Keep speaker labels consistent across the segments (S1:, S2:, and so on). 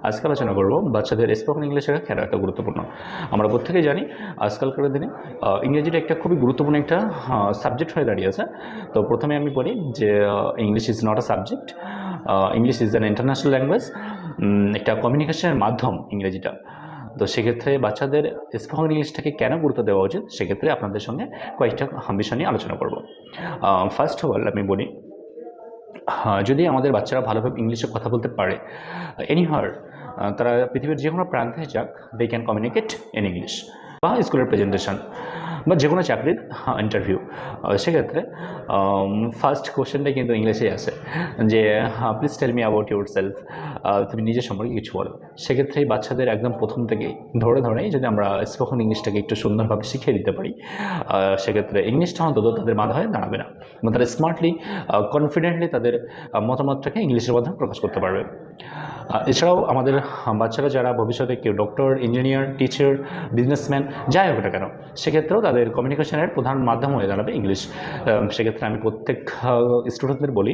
S1: আজকে আলোচনা করব বাচ্চাদের স্পোকেন ইংলিশ শেখা কেন এত গুরুত্বপূর্ণ। আমরা প্রত্যেকেই জানি আজকালকার দিনে ইংরেজিটা একটা খুবই গুরুত্বপূর্ণ একটা সাবজেক্ট হয়ে দাঁড়িয়েছে। তো প্রথমে আমি বলি যে English is not a subject, English is an international language, একটা কমিউনিকেশনের মাধ্যম ইংরেজিটা। তো সেক্ষেত্রে বাচ্চাদের স্পোকেন ইংলিশটাকে কেন গুরুত্ব দেওয়া উচিত, সেক্ষেত্রে আপনাদের সঙ্গে কয়েকটা বিষয় নিয়ে আলোচনা করব। ফার্স্ট অফ অল আমি বলি, যদি আমাদের বাচ্চারা ভালোভাবে ইংলিশে কথা বলতে পারে এনিহার, তারা পৃথিবীর যে কোনো প্রান্তে যাক, they can communicate in English. বা স্কুলের প্রেজেন্টেশন বা যে কোনো চাকরির ইন্টারভিউ, সেক্ষেত্রে ফার্স্ট কোশ্চেনটাই কিন্তু ইংলিশেই আসে যে please tell me about yourself, তুমি নিজের সম্পর্কে কিছু বলো। সেক্ষেত্রে বাচ্চাদের একদম প্রথম থেকেই ধরেই যদি আমরা স্পোকেন ইংলিশটাকে একটু সুন্দরভাবে শিখিয়ে দিতে পারি, সেক্ষেত্রে ইংলিশটা অন্তত তাদের মাথায় দাঁড়াবে না এবং তারা স্মার্টলি কনফিডেন্টলি তাদের মতামতটাকে ইংলিশের মাধ্যমে প্রকাশ করতে পারবে। এছাড়াও আমাদের বাচ্চারা যারা ভবিষ্যতে কেউ ডক্টর, ইঞ্জিনিয়ার, টিচার, বিজনেসম্যান যাই হোক না কেন, সেক্ষেত্রেও তাদের কমিউনিকেশনের প্রধান মাধ্যম হয়ে দাঁড়াবে ইংলিশ। সেক্ষেত্রে আমি প্রত্যেক স্টুডেন্টদের বলি,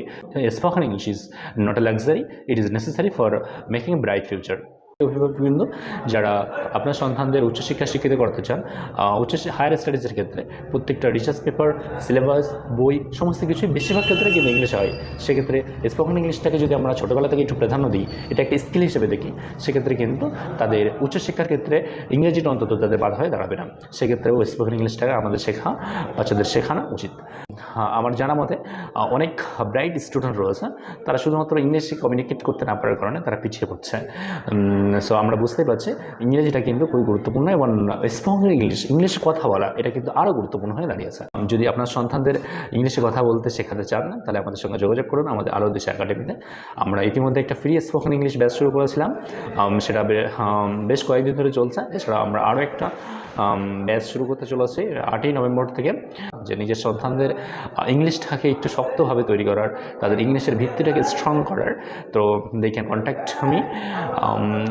S1: spoken English is not a luxury, it is necessary for making a bright future. অভিভাবকবৃন্দ যারা আপনার সন্তানদের উচ্চশিক্ষা শিক্ষিত করতে চান, হায়ার স্টাডিজের ক্ষেত্রে প্রত্যেকটা রিসার্চ পেপার, সিলেবাস, বই সমস্ত কিছুই বেশিরভাগ ক্ষেত্রে কিন্তু ইংলিশে হয়। সেক্ষেত্রে স্পোকেন ইংলিশটাকে যদি আমরা ছোটোবেলা থেকে একটু প্রাধান্য দিই, এটা একটা স্কিল হিসেবে দেখি, সেক্ষেত্রে কিন্তু তাদের উচ্চশিক্ষার ক্ষেত্রে ইংরেজিটা অন্তত তাদের বাধা হয়ে দাঁড়াবে না। সেক্ষেত্রেও স্পোকেন ইংলিশটাকে আমাদের বাচ্চাদের শেখানো উচিত। আমার জানা মতে অনেক ব্রাইট স্টুডেন্ট রয়েছে, তারা শুধুমাত্র ইংলিশে কমিউনিকেট করতে না পারার কারণে তারা পিছিয়ে পড়ছে। সো আমরা বুঝতেই পারছি ইংরেজিটা কিন্তু খুবই গুরুত্বপূর্ণ এবং স্পোকেন ইংলিশে কথা বলা এটা কিন্তু আরও গুরুত্বপূর্ণ হয়ে দাঁড়িয়েছে। যদি আপনার সন্তানদের ইংলিশে কথা বলতে শেখাতে চান না, তাহলে আমাদের সঙ্গে যোগাযোগ করুন আমাদের আলো দিশা একাডেমিতে। আমরা ইতিমধ্যে একটা ফ্রি স্পোকেন ইংলিশ ব্যাচ শুরু করেছিলাম, সেটা বেশ কয়েকদিন ধরে চলছে। এছাড়া আমরা আরও একটা ব্যাচ শুরু করতে চলেছি 8ই নভেম্বর থেকে, যে নিজের সন্তানদের ইংলিশটাকে একটু শক্তভাবে তৈরি করার, তাদের ইংলিশের ভিত্তিটাকে স্ট্রং করার। তো দে ক্যান কন্ট্যাক্ট মি,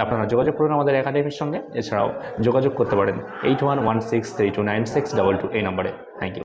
S1: আপনারা যোগাযোগ করুন আমাদের একাডেমির সঙ্গে। এছাড়াও যোগাযোগ করতে পারেন 8116329622 এই নম্বরে। Thank you.